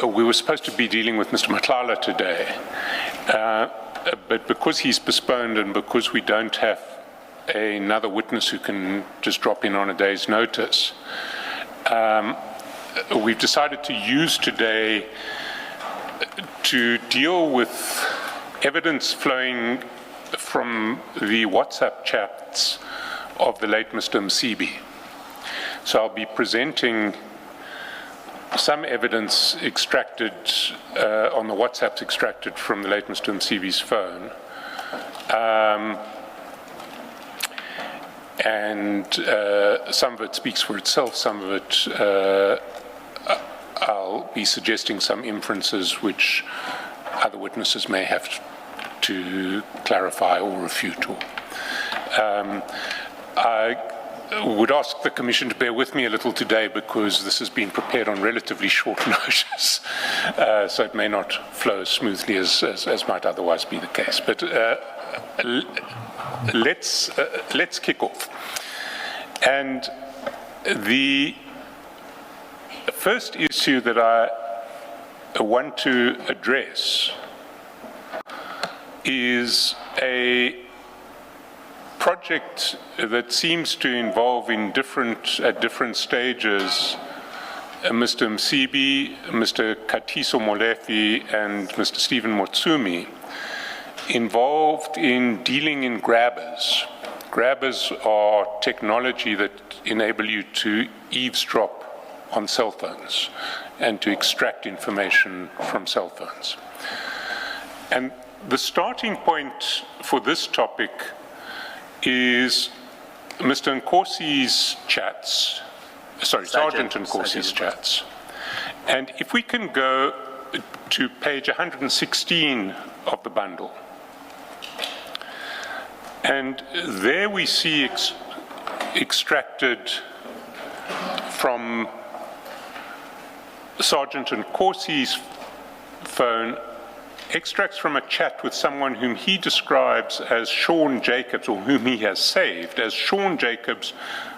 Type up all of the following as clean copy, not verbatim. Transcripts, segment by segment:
We were supposed to be dealing with Mr. Matlala today, but because he's postponed and because we don't have another witness who can just drop in on a day's notice, we've decided to use today to deal with evidence flowing from the WhatsApp chats of the late Mr. Msibi. So I'll be presenting some evidence extracted on the WhatsApps extracted from the late Mr. Msibi's phone. And some of it speaks for itself, some of it I'll be suggesting some inferences which other witnesses may have to clarify or refute. I would ask the Commission to bear with me a little today because this has been prepared on relatively short notice, so it may not flow as smoothly as might otherwise be the case. But let's kick off. And the first issue that I want to address is a project that seems to involve at different stages Mr. Msibi, Mr. Katiso Molefi, and Mr. Stephen Motsumi, involved in dealing in grabbers. Grabbers are technology that enable you to eavesdrop on cell phones and to extract information from cell phones. And the starting point for this topic is Mr. Nkosi's chats, Sergeant Nkosi's chats. And if we can go to page 116 of the bundle, and there we see extracted from Sergeant Nkosi's phone extracts from a chat with someone whom he describes as Sean Jacobs, or whom he has saved as Sean Jacobs'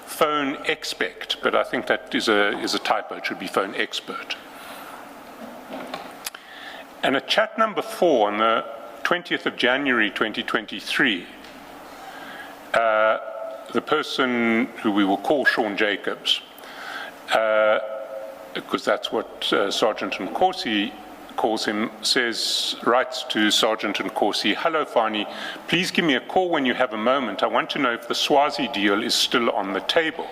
phone expert, but I think that is a typo. It should be phone expert. And at chat number 4 on the 20th of January 2023, the person who we will call Sean Jacobs, because that's what Sergeant Nkosi calls him, writes to Sergeant Nkosi, "Hello, Fani, please give me a call when you have a moment. I want to know if the Swazi deal is still on the table."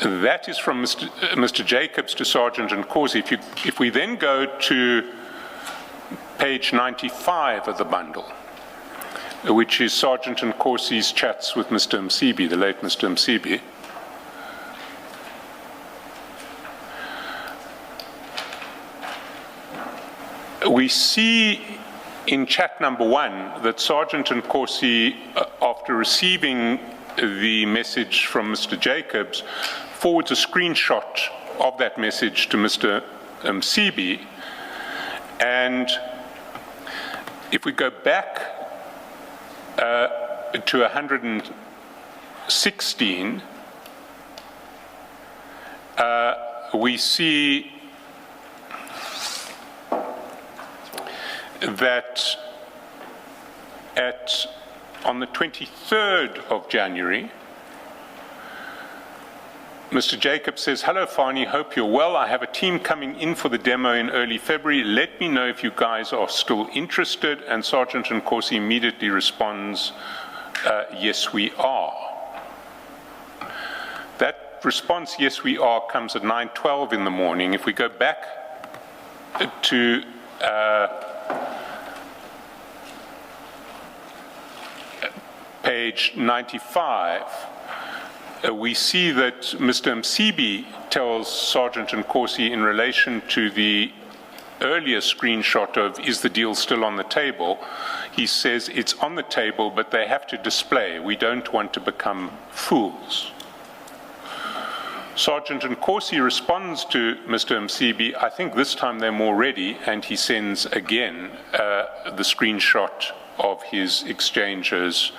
That is from Mr. Jacobs to Sergeant Nkosi. If we then go to page 95 of the bundle, which is Sergeant Nkosi's chats with Mr. Msibi, the late Mr. Msibi, we see in chat number 1 that Sergeant Nkosi, after receiving the message from Mr. Jacobs, forwards a screenshot of that message to Mr. Msibi. And if we go back to 116, we see that on the 23rd of January, Mr. Jacobs says, "Hello, Fani, hope you're well. I have a team coming in for the demo in early February. Let me know if you guys are still interested." And Sergeant Nkosi immediately responds, "Yes, we are." That response, "Yes, we are," comes at 9:12 in the morning. If we go back to page 95, we see that Mr. Msibi tells Sergeant Nkosi in relation to the earlier screenshot of "Is the deal still on the table?" He says it's on the table, but they have to display. We don't want to become fools. Sergeant Nkosi responds to Mr. Msibi, I think this time they're more ready, and he sends again the screenshot of his exchanges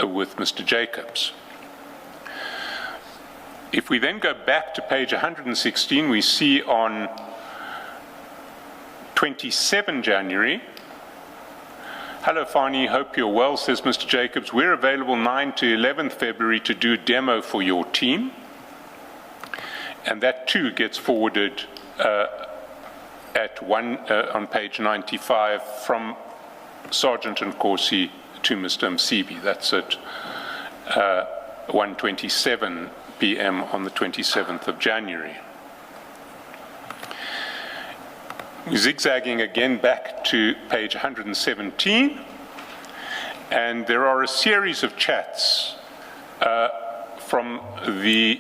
with Mr. Jacobs. If we then go back to page 116, we see on 27 January, "Hello, Fani, hope you're well," says Mr. Jacobs. "We're available 9 to 11th February to do demo for your team." And that too gets forwarded on page 95 from Sergeant Nkosi to Mr. Msibi. That's at 1:27 p.m. on the 27th of January. Zigzagging again back to page 117, and there are a series of chats from the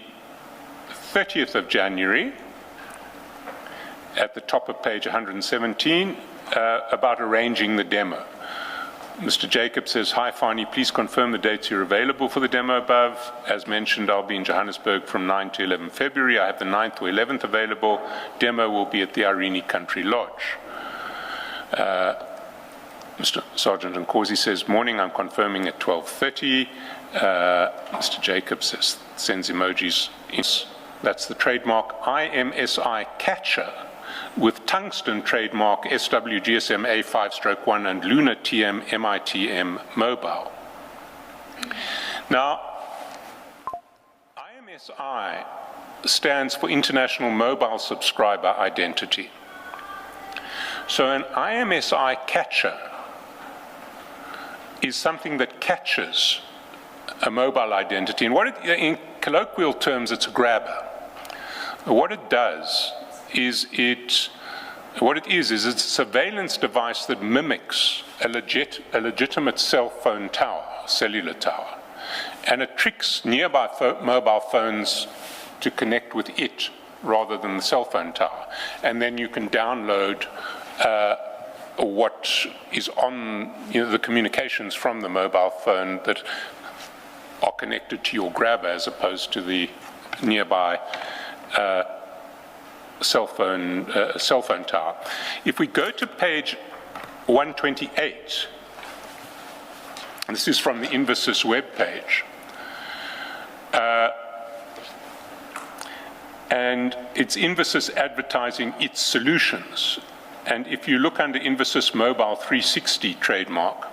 30th of January at the top of page 117 about arranging the demo. Mr. Jacobs says, "Hi, Fani, please confirm the dates you're available for the demo above. As mentioned, I'll be in Johannesburg from 9 to 11 February. I have the 9th or 11th available. Demo will be at the Irene Country Lodge." Mr. Sergeant Nkosi says, "Morning, I'm confirming at 12:30. Mr. Jacobs sends emojis. That's the trademark IMSI catcher with tungsten trademark SWGSM A5/1 and Luna TM MITM mobile. Now, IMSI stands for International Mobile Subscriber Identity. So an IMSI catcher is something that catches a mobile identity. And in colloquial terms, it's a grabber. What it does is it's a surveillance device that mimics a legitimate cell phone tower, cellular tower, and it tricks nearby mobile phones to connect with it rather than the cell phone tower. And then you can download what is on the communications from the mobile phone that are connected to your grabber as opposed to the nearby cell phone tower. If we go to page 128, and this is from the Infosys webpage, and it's Infosys advertising its solutions. And if you look under Infosys Mobile 360 trademark,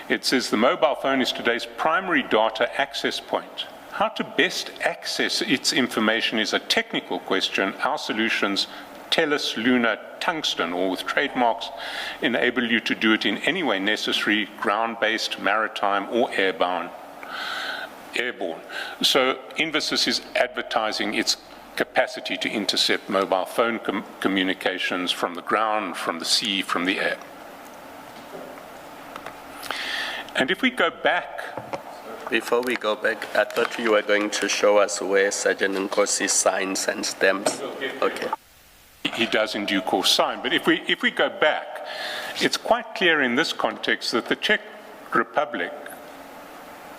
it says the mobile phone is today's primary data access point. How to best access its information is a technical question. Our solutions, TELUS, Luna, Tungsten, all with trademarks, enable you to do it in any way necessary, ground-based, maritime, or airborne. So Infosys is advertising its capacity to intercept mobile phone communications from the ground, from the sea, from the air. And if we go back... Before we go back, I thought you were going to show us where Sergeant Nkosi signs and stamps. Okay. He does in due course sign. But if we go back, it's quite clear in this context that the Czech Republic,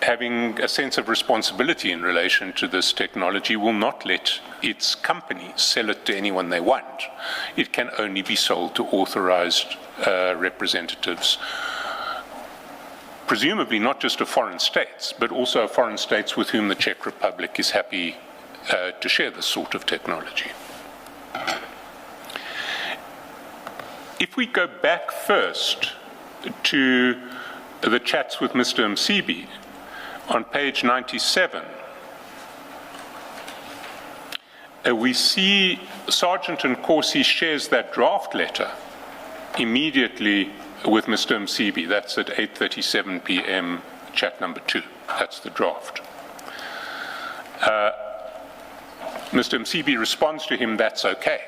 having a sense of responsibility in relation to this technology, will not let its companies sell it to anyone they want. It can only be sold to authorized representatives, presumably not just of foreign states, but also of foreign states with whom the Czech Republic is happy to share this sort of technology. If we go back first to the chats with Mr. Msibi on page 97, we see Sergeant Nkosi shares that draft letter immediately with Mr. Msibi. That's at 8:37 p.m. chat number 2. That's the draft. Mr. Msibi responds to him, "That's okay."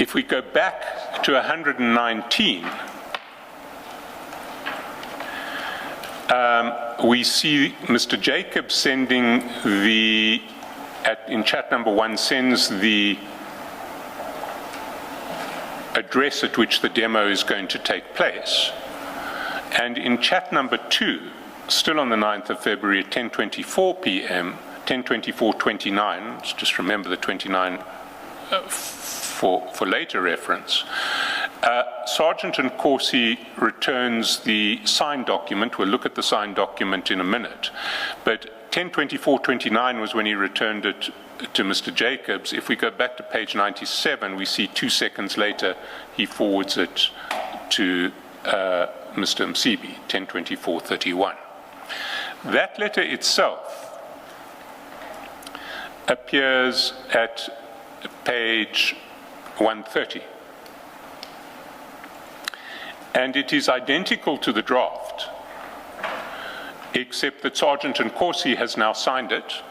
If we go back to 119, we see Mr. Jacobs sending in chat number 1, sends the address at which the demo is going to take place. And in chat number 2, still on the 9th of February at 10:24 p.m., 10:24:29, just remember the 29 for later reference. Sergeant Nkosi returns the signed document. We'll look at the signed document in a minute. But 10/24/29 was when he returned it to Mr. Jacobs. If we go back to page 97, we see 2 seconds later he forwards it to Mr. Msibi, 10/24/31. That letter itself appears at page 130. And it is identical to the draft, except that Sergeant Nkosi has now signed it,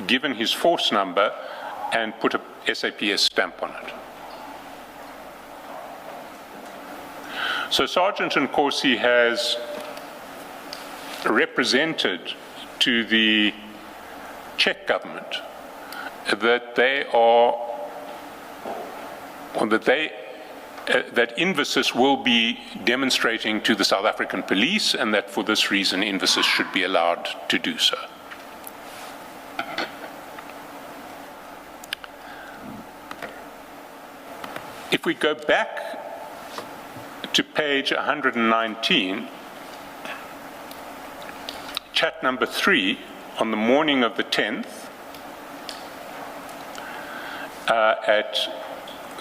given his force number, and put a SAPS stamp on it. So Sergeant Nkosi has represented to the Czech government that that Invisis will be demonstrating to the South African police, and that for this reason Invisis should be allowed to do so. If we go back to page 119, chat number 3, on the morning of the 10th, at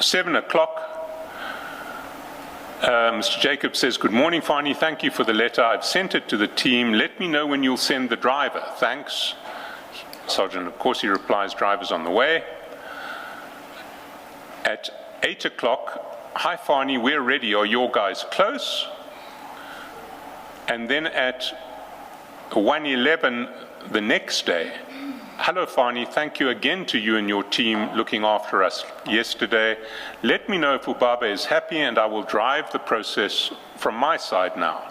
7 o'clock, Mr. Jacobs says, "Good morning, Fani. Thank you for the letter. I've sent it to the team. Let me know when you'll send the driver. Thanks." Sergeant, of course, he replies, "Driver's on the way." At 8 o'clock, "Hi, Fani, we're ready. Are your guys close?" And then at 1:11 the next day, "Hello, Fani, thank you again to you and your team looking after us yesterday. Let me know if Ubaba is happy and I will drive the process from my side now."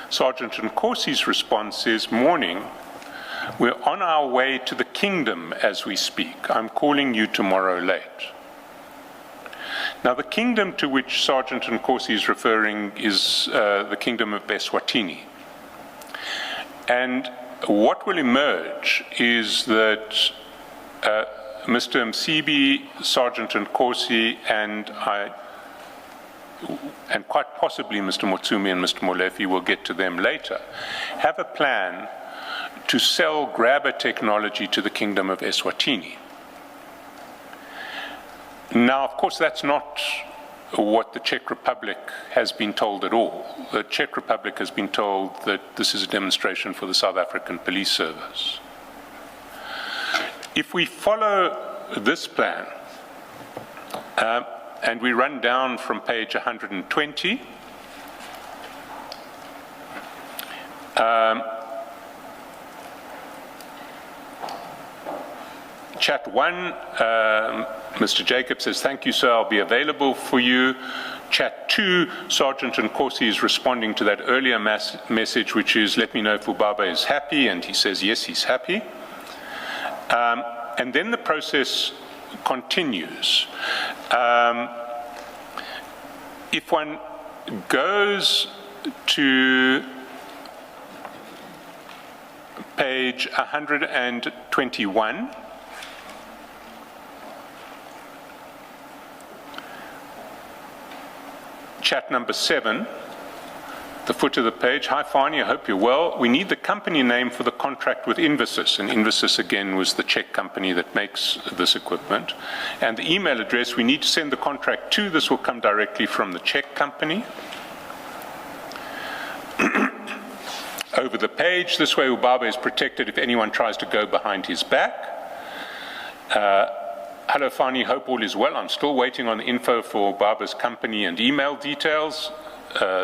Sergeant Nkosi's response is, "Morning, we're on our way to the kingdom as we speak. I'm calling you tomorrow late." Now, the kingdom to which Sergeant Nkosi is referring is the kingdom of Eswatini. And what will emerge is that Mr. Msibi, Sergeant Nkosi, and quite possibly Mr. Motsumi and Mr. Molefe, will get to them later, have a plan to sell grabber technology to the kingdom of Eswatini. Now, of course, that's not what the Czech Republic has been told at all. The Czech Republic has been told that this is a demonstration for the South African Police Service. If we follow this plan, and we run down from page 120, chat 1, Mr. Jacobs says, "Thank you, sir, I'll be available for you." Chat 2, Sergeant Nkosi is responding to that earlier message, which is, "Let me know if Ubaba is happy," and he says, yes, he's happy. And then the process continues. If one goes to page 121, chat number 7, the foot of the page, "Hi, Fani, I hope you're well. We need the company name for the contract with Invisis." And Invisis, again, was the Czech company that makes this equipment. "And the email address we need to send the contract to. This will come directly from the Czech company." Over the page, "This way Ubaba is protected if anyone tries to go behind his back." "Hello, Fani, hope all is well. I'm still waiting on the info for Baba's company and email details."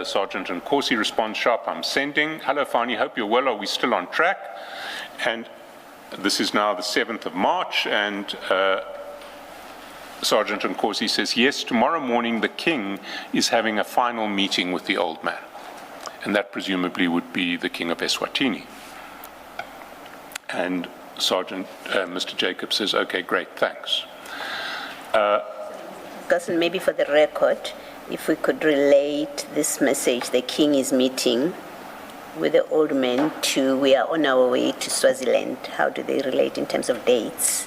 Sergeant Nkosi responds sharp, "I'm sending." "Hello, Fani, hope you're well. Are we still on track?" And this is now the 7th of March, and Sergeant Nkosi says, "Yes, tomorrow morning the king is having a final meeting with the old man." And that presumably would be the king of Eswatini. And Mr. Jacobs says, "Okay, great, thanks." Cousin, maybe for the record, if we could relate this message, the king is meeting, with the old man to we are on our way to Swaziland? How do they relate in terms of dates?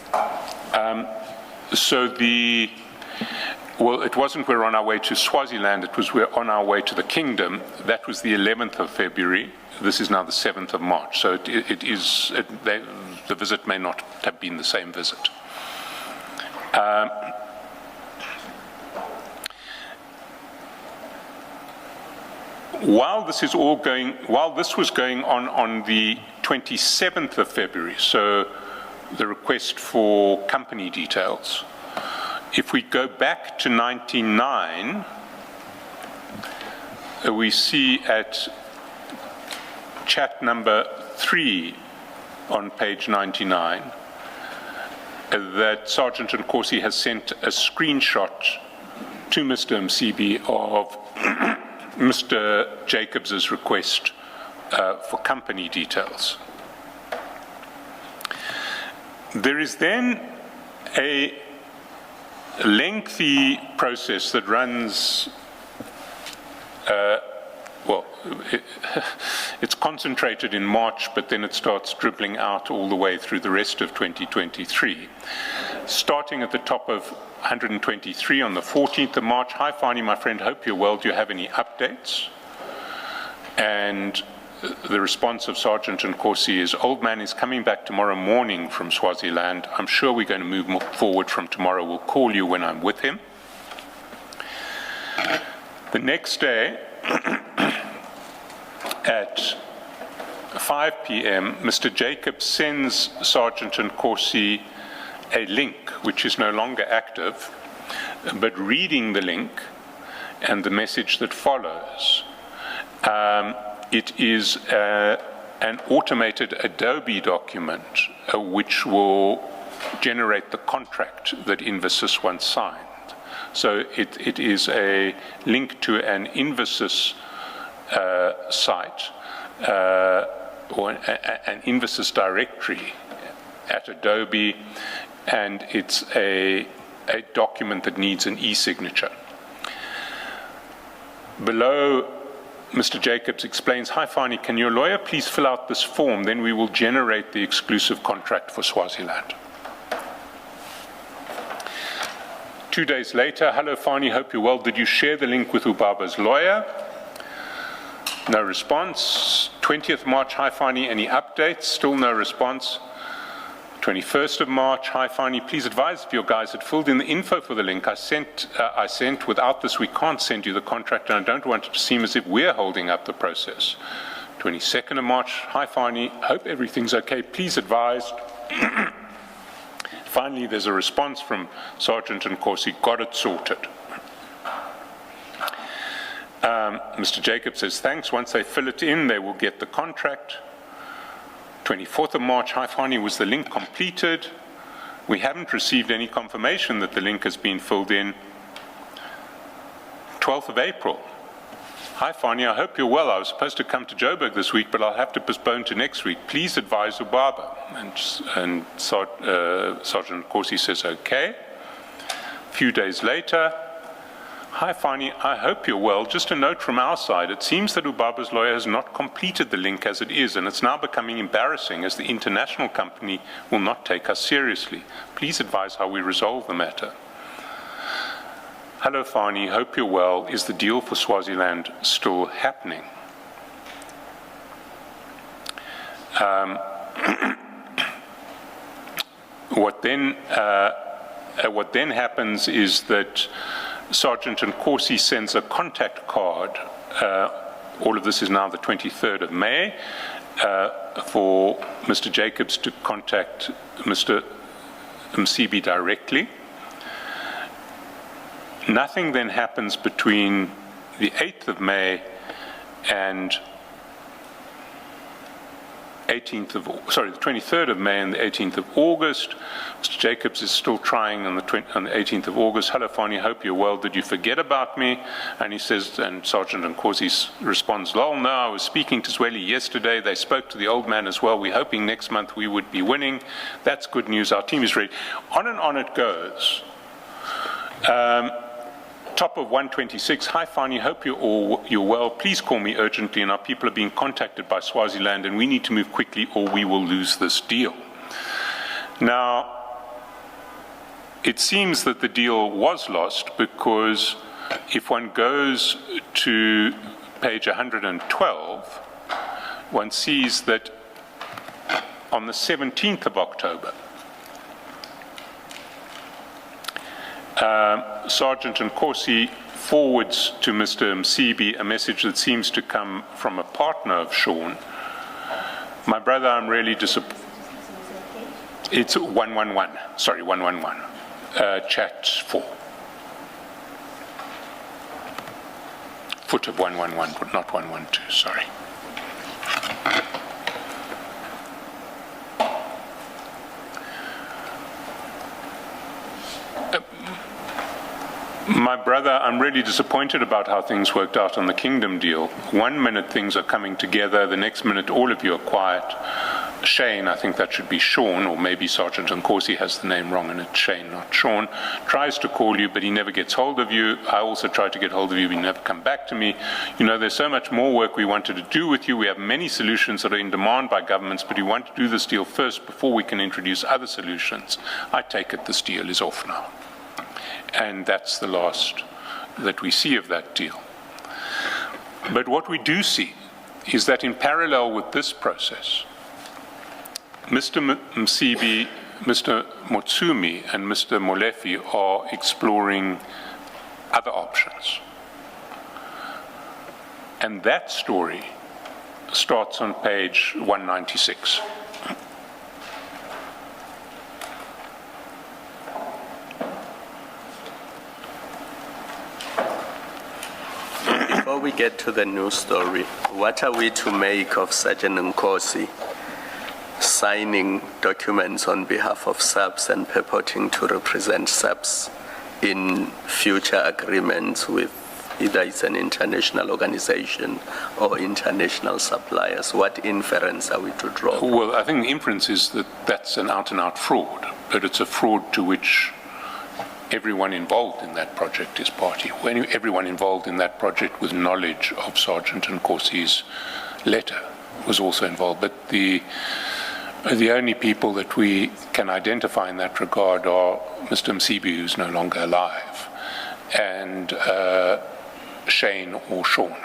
Well, it wasn't we're on our way to Swaziland, it was we're on our way to the kingdom. That was the 11th of February. This is now the 7th of March. So the visit may not have been the same visit. While this was going on the 27th of February, so the request for company details, if we go back to 99, we see at chat number 3 on page 99 that Sergeant Nkosi has sent a screenshot to Mr. Msibi of Mr. Jacobs's request for company details. There is then a lengthy process that runs, it's concentrated in March, but then it starts dribbling out all the way through the rest of 2023. Starting at the top of 123 on the 14th of March, hi Fani, my friend, hope you're well, do you have any updates? And the response of Sergeant Nkosi is, old man is coming back tomorrow morning from Swaziland. I'm sure we're going to move forward from tomorrow. We'll call you when I'm with him. The next day, at 5 p.m., Mr. Jacobs sends Sergeant Nkosi a link, which is no longer active, but reading the link and the message that follows. It is an automated Adobe document which will generate the contract that Infosys once signed. So it is a link to an Infosys site or an Infosys directory at Adobe, and it's a document that needs an e-signature. Below, Mr. Jacobs explains, hi Fani, can your lawyer please fill out this form, then we will generate the exclusive contract for Swaziland. 2 days later, hello Fani, hope you're well, did you share the link with Ubaba's lawyer? No response. 20th March, hi Fani, any updates? Still no response. 21st of March, hi Fani, please advise if your guys had filled in the info for the link I sent. Without this, we can't send you the contract, and I don't want it to seem as if we're holding up the process. 22nd of March, hi Fani, hope everything's okay, please advise. Finally, there's a response from Sergeant Nkosi, got it sorted. Mr. Jacobs says, thanks, once they fill it in, they will get the contract. 24th of March, hi Fani, was the link completed? We haven't received any confirmation that the link has been filled in. 12th of April, hi Fani, I hope you're well. I was supposed to come to Joburg this week, but I'll have to postpone to next week. Please advise Ubaba. And Sergeant Nkosi says, okay. A few days later, hi Fani, I hope you're well. Just a note from our side. It seems that Ubaba's lawyer has not completed the link as it is, and it's now becoming embarrassing as the international company will not take us seriously. Please advise how we resolve the matter. Hello Fani, hope you're well. Is the deal for Swaziland still happening? What then happens is that Sergeant Nkosi sends a contact card. All of this is now the 23rd of May for Mr. Jacobs to contact Mr. Msibi directly. Nothing then happens between the 8th of May and the 23rd of May and the 18th of August. Mr. Jacobs is still trying on the 18th of August. Hello, Fani, hope you're well. Did you forget about me? And he says, and Sergeant Nkosi responds, lol, no, I was speaking to Zweli yesterday. They spoke to the old man as well. We're hoping next month we would be winning. That's good news. Our team is ready. On and on it goes. top of 126, hi Fani, hope you're well. Please call me urgently, and our people are being contacted by Swaziland, and we need to move quickly or we will lose this deal. Now, it seems that the deal was lost because if one goes to page 112, one sees that on the 17th of October, Sergeant Nkosi forwards to Mr. Msibi a message that seems to come from a partner of Sean. My brother, I'm really disappointed. It's 111, sorry, 111, chat 4. Foot of 111, but not 112, sorry. My brother, I'm really disappointed about how things worked out on the Kingdom deal. 1 minute things are coming together, the next minute all of you are quiet. Shane, I think that should be Sean, or maybe Sergeant Nkosi has the name wrong and it's Shane, not Sean, tries to call you, but he never gets hold of you. I also tried to get hold of you, but you never come back to me. You know, there's so much more work we wanted to do with you. We have many solutions that are in demand by governments, but we want to do this deal first before we can introduce other solutions. I take it this deal is off now. And that's the last that we see of that deal. But what we do see is that in parallel with this process, Mr. Msibi, Mr. Motsumi, and Mr. Molefe are exploring other options. And that story starts on page 196. Before we get to the news story, what are we to make of Sergeant Nkosi signing documents on behalf of SAPS and purporting to represent SAPS in future agreements with either it's an international organization or international suppliers? What inference are we to draw? Well, I think the inference is that that's an out-and-out fraud, but it's a fraud to which everyone involved in that project is party. Everyone involved in that project with knowledge of Sergeant Nkosi's letter was also involved. But the only people that we can identify in that regard are Mr. Msibi, who's no longer alive, and Shane or Sean.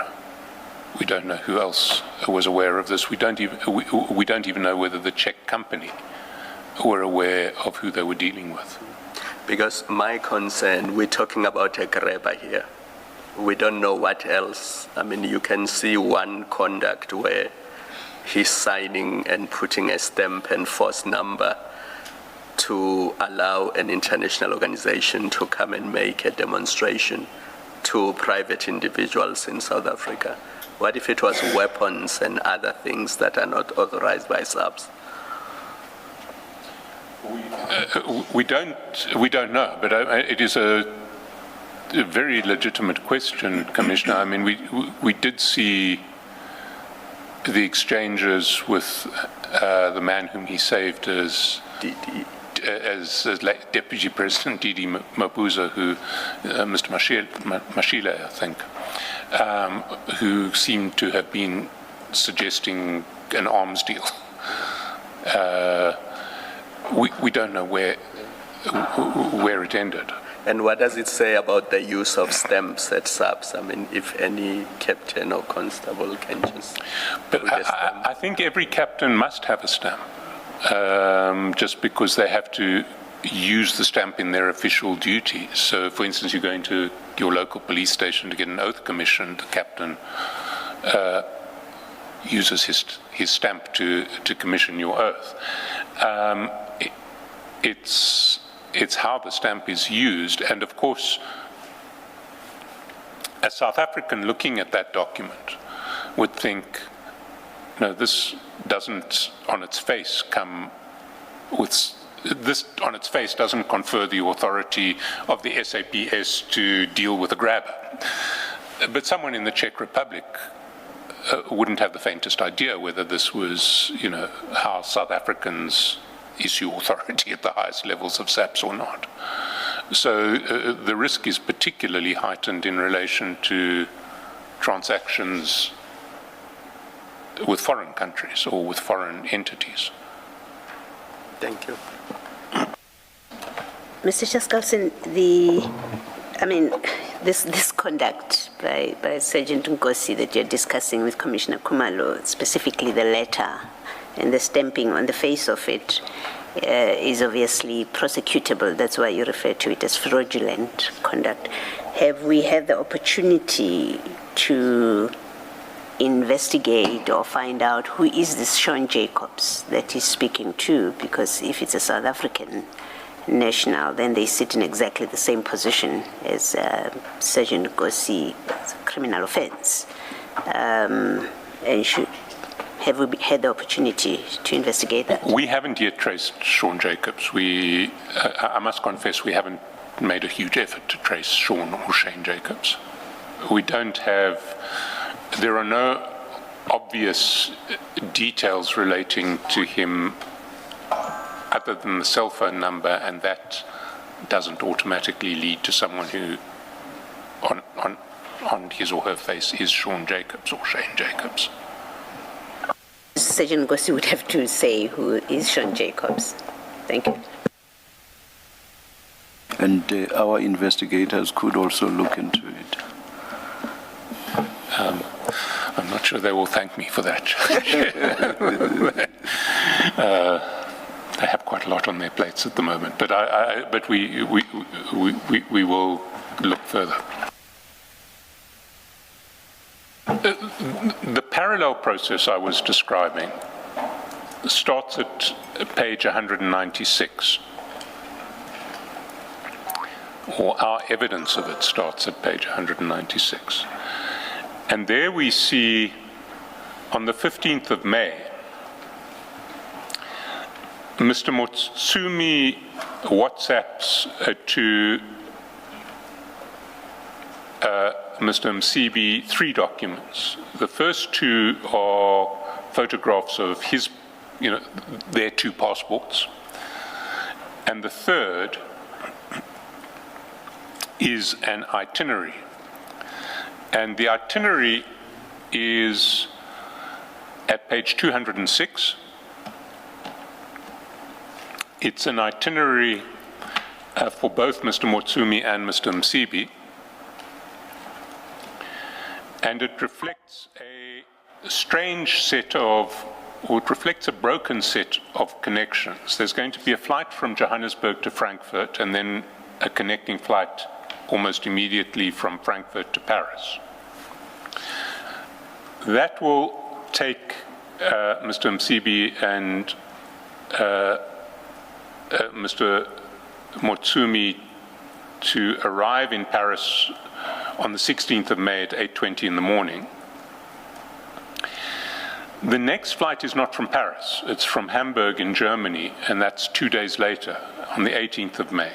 We don't know who else was aware of this. We don't even know whether the Czech company were aware of who they were dealing with. Because my concern, we're talking about a grabber here. We don't know what else. I mean, you can see one conduct where he's signing and putting a stamp and force number to allow an international organization to come and make a demonstration to private individuals in South Africa. What if it was weapons and other things that are not authorized by SAPS? We don't know, but it is a very legitimate question, Commissioner. I mean, we did see the exchanges with the man whom he saved as Deputy President Didi Mabuza, who Mr. Mashile, I think, who seemed to have been suggesting an arms deal. We don't know where it ended. And what does it say about the use of stamps at SAPS? I mean, if any captain or constable can just But I think every captain must have a stamp, just because they have to use the stamp in their official duty. So, for instance, you go into your local police station to get an oath commissioned, the captain uses his stamp to commission your oath. It's how the stamp is used, and of course, a South African looking at that document would think, no, this doesn't on its face come with, this on its face doesn't confer the authority of the SAPS to deal with a grabber. But someone in the Czech Republic wouldn't have the faintest idea whether this was, how South Africans issue authority at the highest levels of SAPS or not. So the risk is particularly heightened in relation to transactions with foreign countries or with foreign entities. Thank you. Mr. Chaskalosn, this conduct by Sergeant Nkosi that you're discussing with Commissioner Khumalo, specifically the letter and the stamping on the face of it, is obviously prosecutable. That's why you refer to it as fraudulent conduct. Have we had the opportunity to investigate or find out who is this Sean Jacobs that he's speaking to? Because if it's a South African national, then they sit in exactly the same position as Sergeant Nkosi. It's a criminal offense. And have we had the opportunity to investigate that? We haven't yet traced Sean Jacobs. I must confess, we haven't made a huge effort to trace Sean or Shane Jacobs. There are no obvious details relating to him other than the cell phone number, and that doesn't automatically lead to someone who, on his or her face, is Sean Jacobs or Shane Jacobs. Sergeant Nkosi would have to say who is Sean Jacobs. Thank you. And our investigators could also look into it. I'm not sure they will thank me for that. They have quite a lot on their plates at the moment, but we will look further. The parallel process I was describing starts at page 196, or our evidence of it starts at page 196. And there we see, on the 15th of May, Mr. Motsumi WhatsApps to Mr. Msibi 3 documents. The first 2 are photographs of their 2 passports. And the third is an itinerary. And the itinerary is at page 206. It's an itinerary for both Mr. Motsumi and Mr. Msibi. And it reflects a strange set of, or it reflects a broken set of connections. There's going to be a flight from Johannesburg to Frankfurt, and then a connecting flight almost immediately from Frankfurt to Paris. That will take Mr. Msibi and Mr. Motsumi to arrive in Paris on the 16th of May at 8:20 in the morning. The next flight is not from Paris, it's from Hamburg in Germany, and that's 2 days later, on the 18th of May.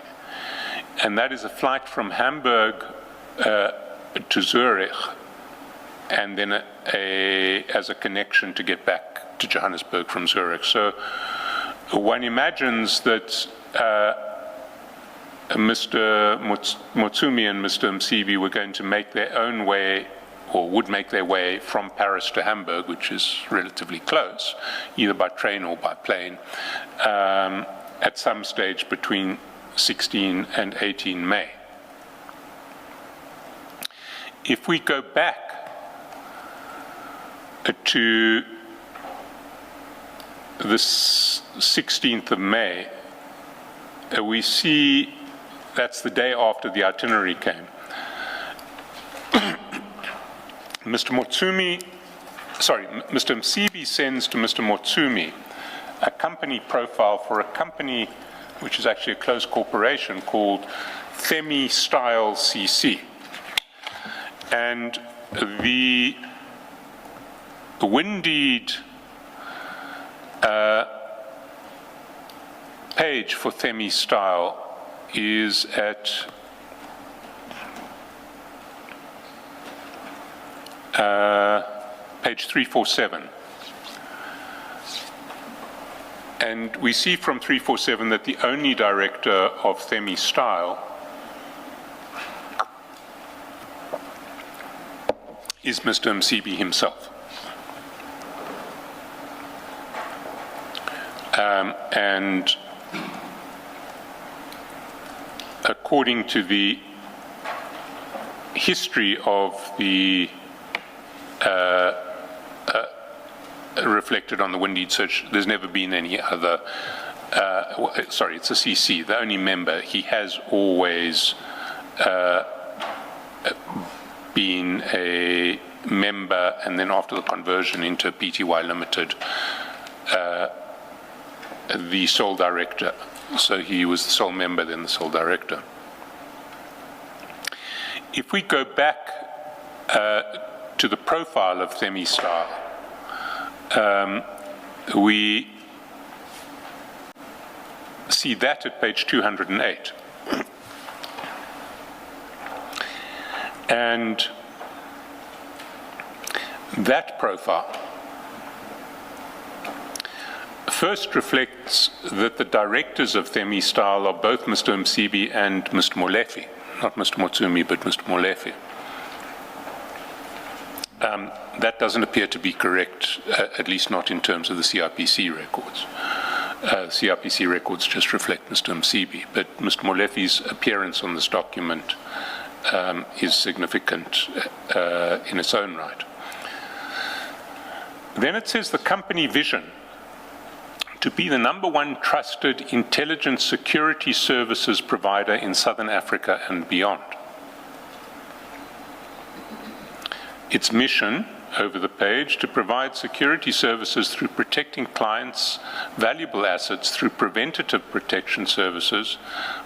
And that is a flight from Hamburg to Zurich, and then as a connection to get back to Johannesburg from Zurich. So one imagines that Mr. Motsumi and Mr. Msibi were going to make their own way, or would make their way from Paris to Hamburg, which is relatively close, either by train or by plane, at some stage between 16 and 18 May. If we go back to the 16th of May, we see that's the day after the itinerary came. Mr. Msibi sends to Mr. Motsumi a company profile for a company which is actually a closed corporation called Themi Style CC. And the Windeed page for Themi Style is at page 347. And we see from 347 that the only director of Themi Style is Mr. Msibi himself. And according to the history of the reflected on the Windeed search, there's never been any other, sorry, it's a CC, the only member. He has always been a member, and then after the conversion into PTY Limited, the sole director. So he was the sole member, then the sole director. If we go back to the profile of Themi Staal, we see that at page 208. And that profile first reflects that the directors of Themi Staal are both Mr. Msibi and Mr. Molefe, not Mr. Motsumi, but Mr. Molefe. That doesn't appear to be correct, at least not in terms of the CRPC records. CRPC records just reflect Mr. Msibi, but Mr. Molefe's appearance on this document is significant in its own right. Then it says the company vision to be the #1 trusted intelligence security services provider in Southern Africa and beyond. Its mission, over the page, to provide security services through protecting clients' valuable assets through preventative protection services,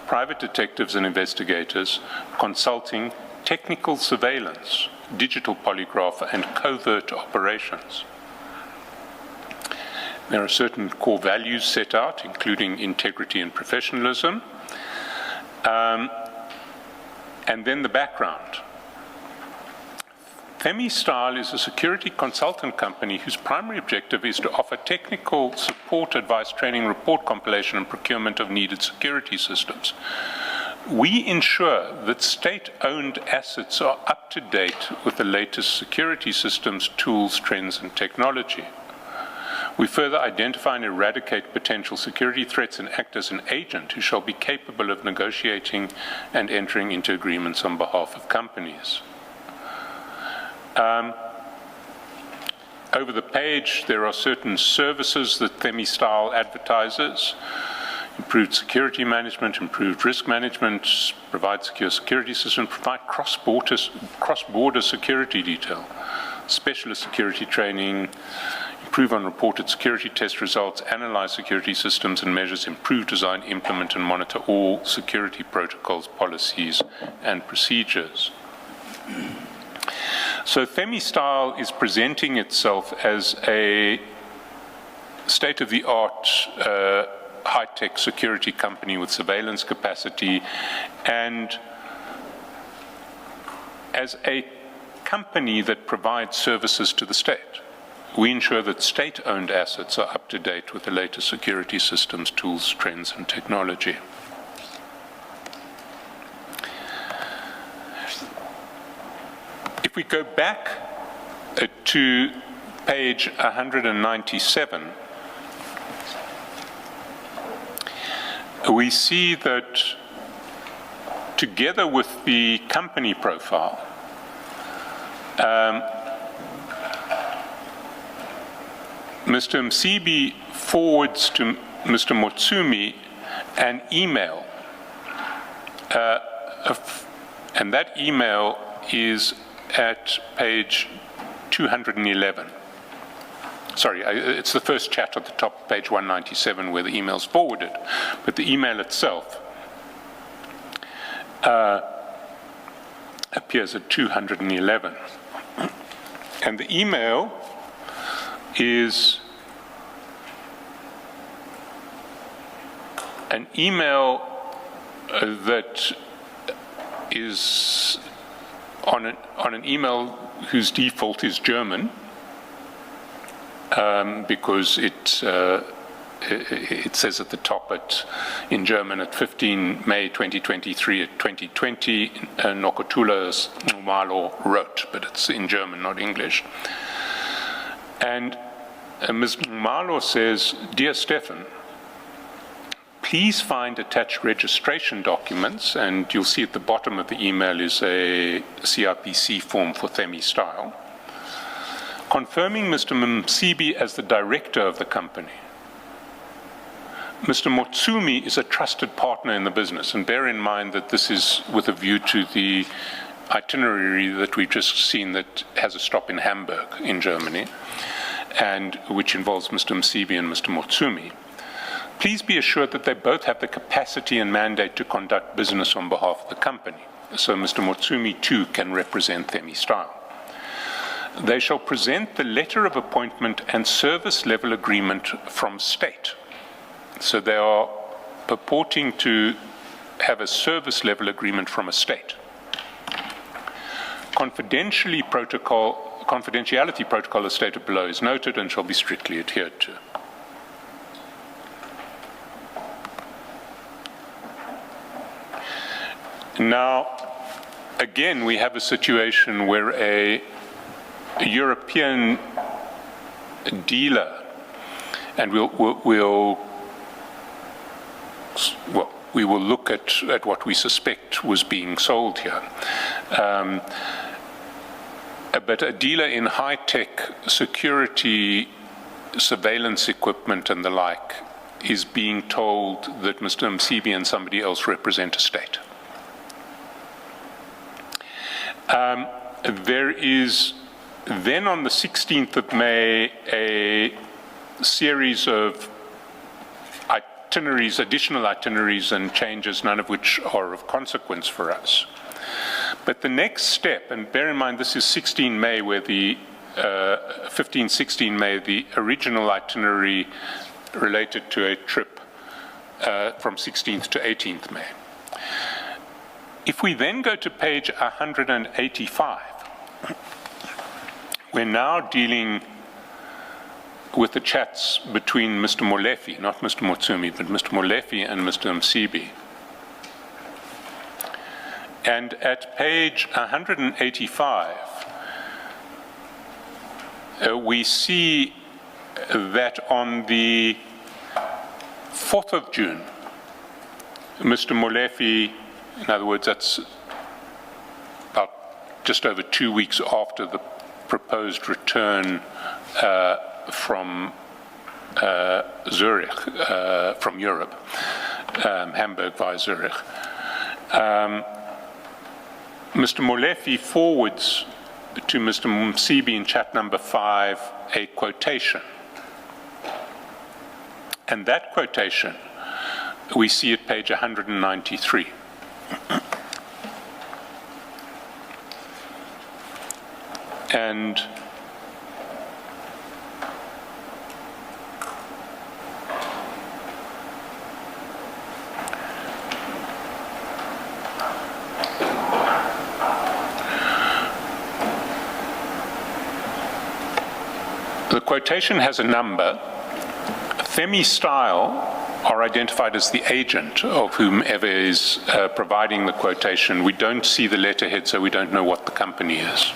private detectives and investigators, consulting, technical surveillance, digital polygraph, and covert operations. There are certain core values set out, including integrity and professionalism. And then the background. Themi Staal is a security consultant company whose primary objective is to offer technical support, advice, training, report compilation, and procurement of needed security systems. We ensure that state-owned assets are up to date with the latest security systems, tools, trends, and technology. We further identify and eradicate potential security threats and act as an agent who shall be capable of negotiating and entering into agreements on behalf of companies. Over the page, there are certain services that Themi Staal advertises: improved security management, improved risk management, provide secure security systems, provide cross-border security detail, specialist security training, improve on reported security test results, analyze security systems and measures, improve design, implement and monitor all security protocols, policies, and procedures. So Themi Staal is presenting itself as a state-of-the-art high-tech security company with surveillance capacity, and as a company that provides services to the state. We ensure that state-owned assets are up to date with the latest security systems, tools, trends, and technology. If we go back to page 197, we see that together with the company profile, Mr. Msibi forwards to Mr. Motsumi an email, and that email is at page 211. Sorry, it's the first chat at the top of page 197 where the email's forwarded, but the email itself appears at 211. And the email is an email that is on an email whose default is German, because it it says at the top in German at 15 May 2023 at 2020, Nokuthula Nxumalo wrote, but it's in German, not English. And Ms. Nxumalo says, "Dear Stefan, please find attached registration documents," and you'll see at the bottom of the email is a CRPC form for Themi Style, "confirming Mr. Msibi as the director of the company. Mr. Motsumi is a trusted partner in the business," and bear in mind that this is with a view to the itinerary that we've just seen that has a stop in Hamburg in Germany, and which involves Mr. Msibi and Mr. Motsumi. "Please be assured that they both have the capacity and mandate to conduct business on behalf of the company, so Mr. Motsumi too can represent Themi Style. They shall present the letter of appointment and service level agreement from state." So they are purporting to have a service level agreement from a state. Confidentiality protocol as stated below is noted and shall be strictly adhered to. Now, again, we have a situation where a European dealer, and we will look at what we suspect was being sold here. But a dealer in high-tech security surveillance equipment and the like is being told that Mr. Msibi and somebody else represent a state. There is then on the 16th of May a series of itineraries, additional itineraries and changes, none of which are of consequence for us. But the next step, and bear in mind this is 16 May where the 16 May, the original itinerary related to a trip from 16th to 18th May. If we then go to page 185, we're now dealing with the chats between Mr. Molefe, not Mr. Motsumi, but Mr. Molefe and Mr. Msibi. And at page 185, we see that on the 4th of June, Mr. Molefe, in other words, that's about just over 2 weeks after the proposed return from Zurich, from Europe, Hamburg via Zurich. Mr. Molefe forwards to Mr. Msibi in chat number 5 a quotation. And that quotation we see at page 193. And the quotation has a number. Themi Style are identified as the agent of whomever is providing the quotation. We don't see the letterhead, so we don't know what the company is,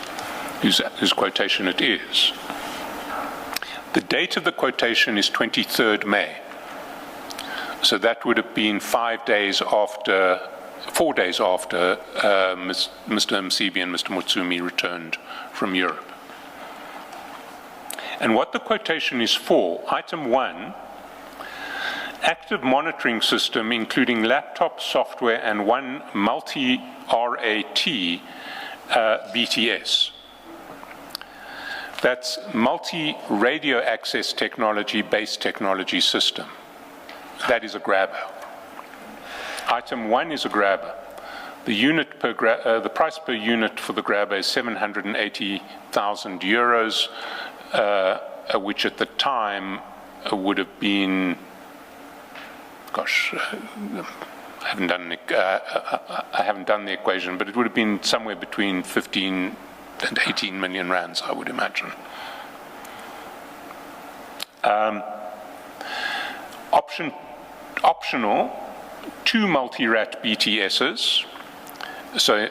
whose quotation it is. The date of the quotation is 23rd May. So that would have been 4 days after Mr. Msibi and Mr. Motsumi returned from Europe. And what the quotation is for, item 1, active monitoring system including laptop software and one multi-RAT BTS. That's multi-radio access technology-based technology system. That is a grabber. Item 1 is a grabber. The unit per the price per unit for the grabber is 780,000 euros, which at the time would have been, gosh, I haven't done the equation, but it would have been somewhere between 15 and 18 million rands, I would imagine. Optional, 2 multi-rat BTSs. So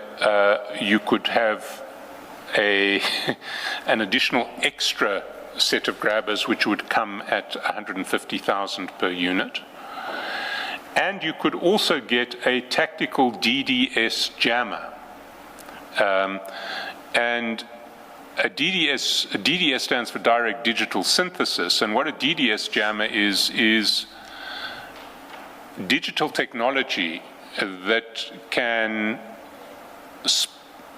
you could have an additional extra set of grabbers which would come at 150,000 per unit. And you could also get a tactical DDS jammer. And a DDS stands for Direct Digital Synthesis, and what a DDS jammer is digital technology that can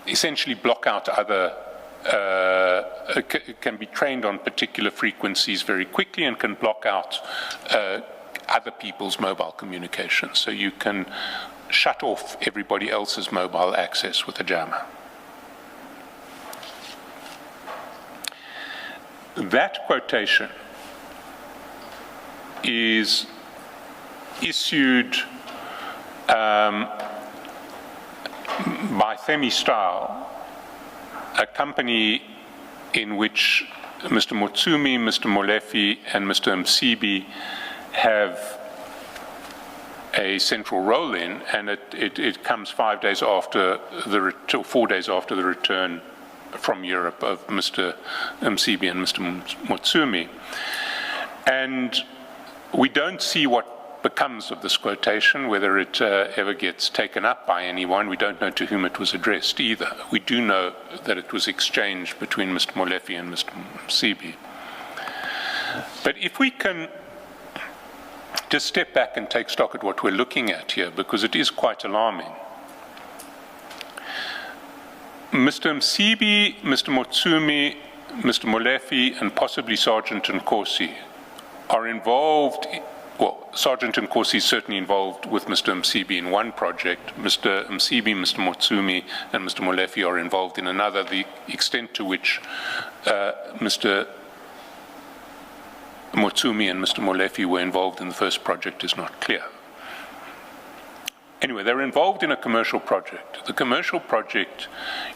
essentially block out other, can be trained on particular frequencies very quickly and can block out other people's mobile communications. So you can shut off everybody else's mobile access with a jammer. That quotation is issued by Themi-Style, a company in which Mr. Motsumi, Mr. Molefe, and Mr. Msibi have a central role in, and it comes 4 days after the return from Europe of Mr. Msibi and Mr. Motsumi. And we don't see what becomes of this quotation, whether it ever gets taken up by anyone. We don't know to whom it was addressed either. We do know that it was exchanged between Mr. Molefe and Mr. Msibi. But if we can just step back and take stock at what we're looking at here, because it is quite alarming. Mr. Msibi, Mr. Motsumi, Mr. Molefe, and possibly Sergeant Nkosi are involved. Well, Sergeant Nkosi is certainly involved with Mr. Msibi in one project. Mr. Msibi, Mr. Motsumi, and Mr. Molefe are involved in another. The extent to which Mr. Motsumi and Mr. Molefe were involved in the first project is not clear. Anyway, they're involved in a commercial project. The commercial project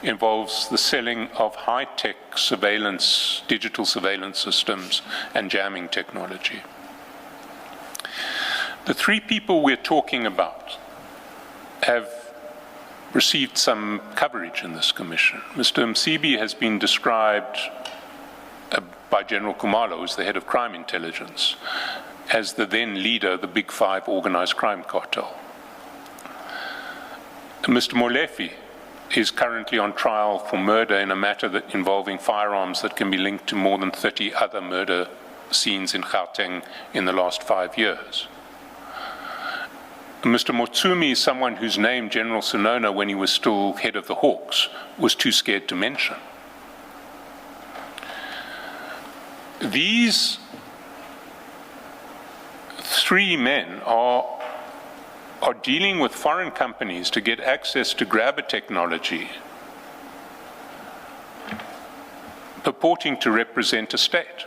involves the selling of high-tech surveillance, digital surveillance systems and jamming technology. The 3 people we're talking about have received some coverage in this commission. Mr. Msibi has been described by General Khumalo, as the head of crime intelligence, as the then leader of the Big Five organized crime cartel. Mr. Molefe is currently on trial for murder in a matter involving firearms that can be linked to more than 30 other murder scenes in Gauteng in the last 5 years. Mr. Motsumi is someone whose name General Sonona, when he was still head of the Hawks, was too scared to mention. These 3 men are dealing with foreign companies to get access to grabber technology purporting to represent a state.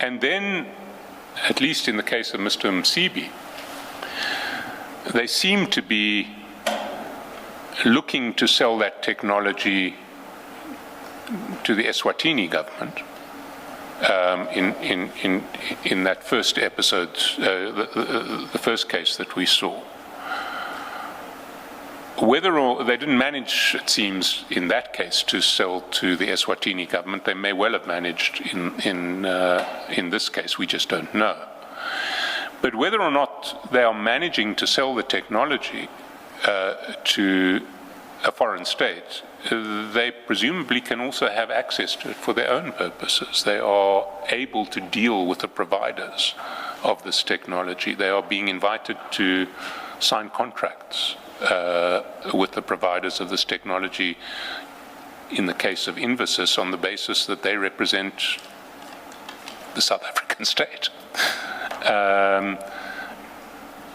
And then, at least in the case of Mr. Msibi, they seem to be looking to sell that technology to the Eswatini government. In that first episode, the first case that we saw. Whether or they didn't manage, it seems, in that case, to sell to the Eswatini government, they may well have managed in this case, we just don't know. But whether or not they are managing to sell the technology to a foreign state, they presumably can also have access to it for their own purposes. They are able to deal with the providers of this technology. They are being invited to sign contracts with the providers of this technology, in the case of Infosys, on the basis that they represent the South African state.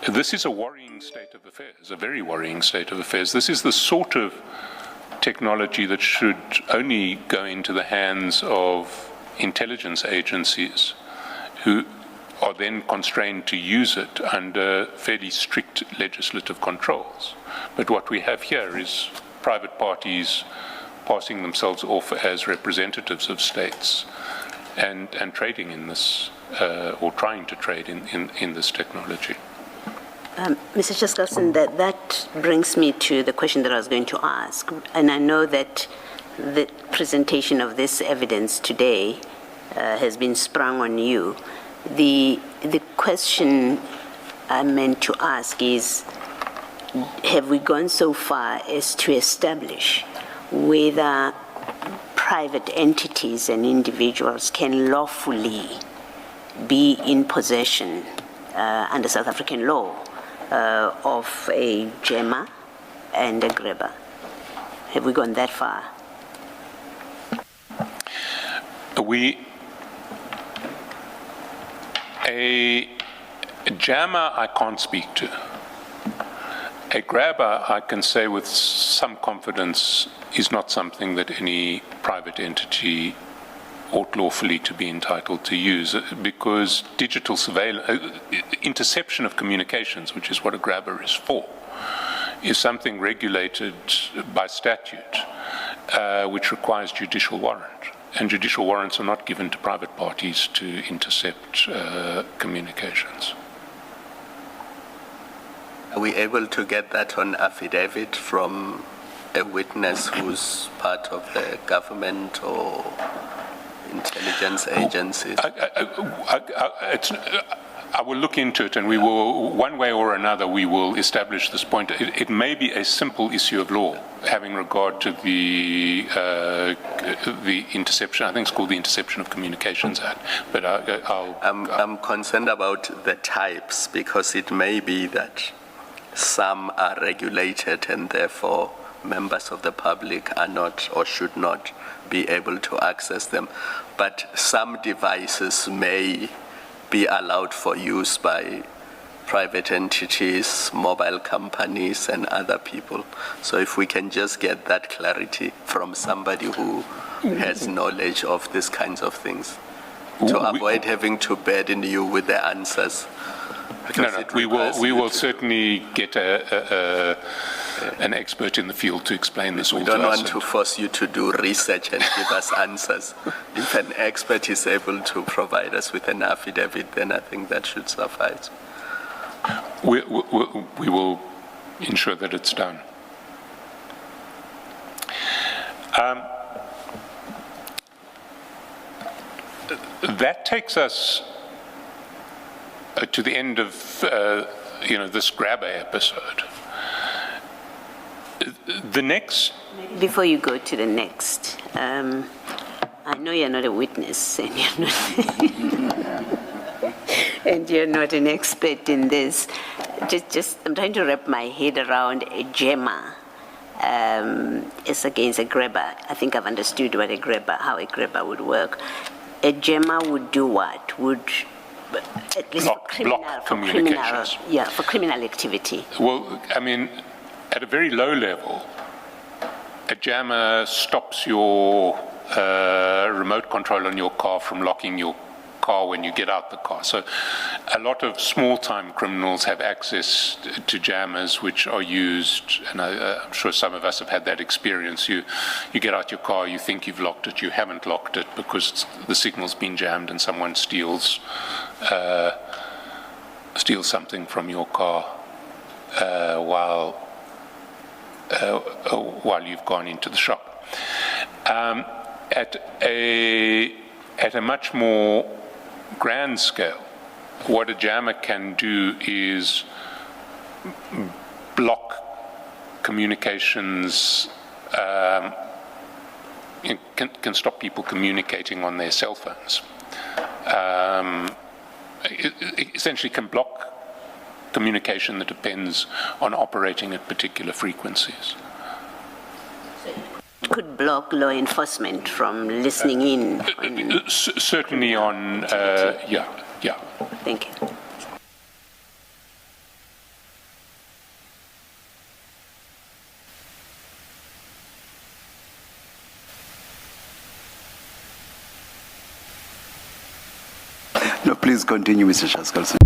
This is a worrying state of affairs, a very worrying state of affairs. This is the sort of technology that should only go into the hands of intelligence agencies who are then constrained to use it under fairly strict legislative controls. But what we have here is private parties passing themselves off as representatives of states and trading in this, or trying to trade in this technology. Mr. Chaskalosn, that brings me to the question that I was going to ask. And I know that the presentation of this evidence today has been sprung on you. The question I meant to ask is, have we gone so far as to establish whether private entities and individuals can lawfully be in possession under South African law of a gemma and a grabber? Have we gone that far? A jammer I can't speak to. A grabber, I can say with some confidence, is not something that any private entity ought lawfully to be entitled to use, because digital surveillance, interception of communications, which is what a grabber is for, is something regulated by statute, which requires judicial warrant. And judicial warrants are not given to private parties to intercept communications. Are we able to get that on affidavit from a witness who's part of the government or intelligence agencies? I will look into it, and we will, one way or another, we will establish this point. It may be a simple issue of law having regard to the interception. I think it's called the Interception of Communications Act. But I'm concerned about the types, because it may be that some are regulated and therefore members of the public are not or should not be able to access them. But some devices may be allowed for use by private entities, mobile companies, and other people. So if we can just get that clarity from somebody who has knowledge of these kinds of things, to avoid having to burden you with the answers. No, we will certainly get an expert in the field to explain this all to us. We don't want to force you to do research and give us answers. If an expert is able to provide us with an affidavit, then I think that should suffice. We will ensure that it's done. That takes us to the end of this grabber episode. The next. Before you go to the next, I know you're not a witness, and you're not an expert in this. Just I'm trying to wrap my head around a gemma as against a grabber. I think I've understood how a grabber would work. A gemma would do what? Would at least block communications. For criminal activity. Well, I mean, at a very low level, a jammer stops your remote control on your car from locking your car when you get out the car. So a lot of small-time criminals have access to jammers which are used, and I'm sure some of us have had that experience. You get out your car, you think you've locked it, you haven't locked it because the signal's been jammed and someone steals something from your car while you've gone into the shop. At a much more grand scale, what a jammer can do is block communications, can stop people communicating on their cell phones. It essentially can block communication that depends on operating at particular frequencies. It could block law enforcement from listening in. Certainly on, yeah. Thank you. No, please continue, Mr. Chaskalosn.